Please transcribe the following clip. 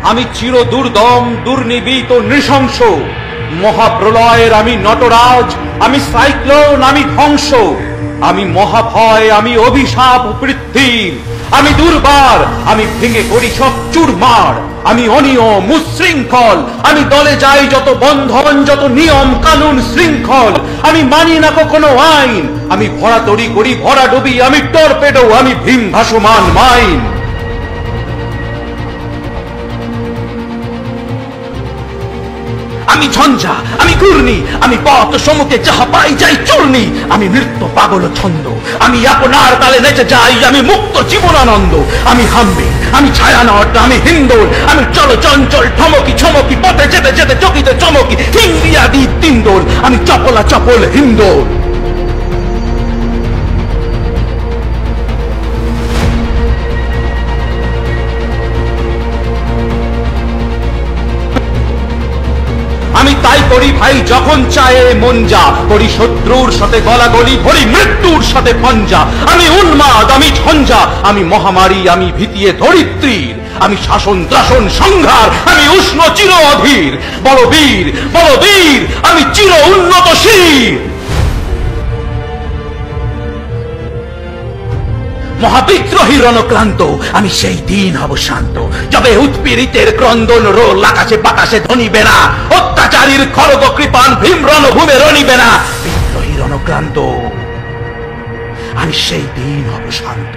আমি চির দুর্দম, দুর্নিবীত, নৃশংস। মহাপ্রলয়ের আমি নটরাজ, আমি সাইক্লোন, আমি ধ্বংস। আমি মহাভয়, আমি অভিশাপ পৃথিবীর। আমি দুর্বার, আমি ভেঙে করি সব চুরমার। আমি অনিয়ম, উচ্ছৃঙ্খল, আমি দলে যাই যত বন্ধন, যত নিয়ম কানুন শৃঙ্খল। আমি মানি না কখনো আইন, আমি ভরাতড়ি করি ভরাডুবি, আমি টর্পেডো, আমি ভীম ভাসমান মাইন। আমি ঝঞ্ঝা, আমি ঘূর্ণি, আমি পথ সমুখে যাহা পাই যাই চূর্ণি। আমি নৃত্য পাগল ছন্দ, আমি আপনার তালে নেচে যাই, আমি মুক্ত জীবনানন্দ। আমি হাম্বি, আমি ছায়ানট, আমি হিন্দোল, আমি চল চঞ্চল ঠমকি ছমকি, পথে যেতে যেতে চকিতে চমকি, হিন্দিয়াদি তিন্দোল, আমি চপলা চপল হিন্দোল। আমি তাই করি ভাই যখন চায়ে মন যা, করি শত্রুর সাথে গলাগলি, ভরি মৃত্যুর সাথে পঞ্জা। আমি উন্মাদ, আমি ঝঞ্ঝা, আমি মহামারী, আমি ভীতিয়ে ধরিত্রীর। আমি শাসন ত্রাসন সংঘার, আমি উষ্ণ চির অধীর। বড় বীর, বড় বীর, আমি চির উন্নত শির। মহাবিদ্রোহী রণক্লান্ত, আমি সেই দিন হব শান্ত, যবে উৎপীড়িতের ক্রন্দন রোল আকাশে বাতাসে ধ্বনিবে না, অত্যাচারীর খড়গ কৃপান ভীম রণভূমে রণিবে না। বিদ্রোহী রণক্লান্ত, আমি সেই দিন হব শান্ত।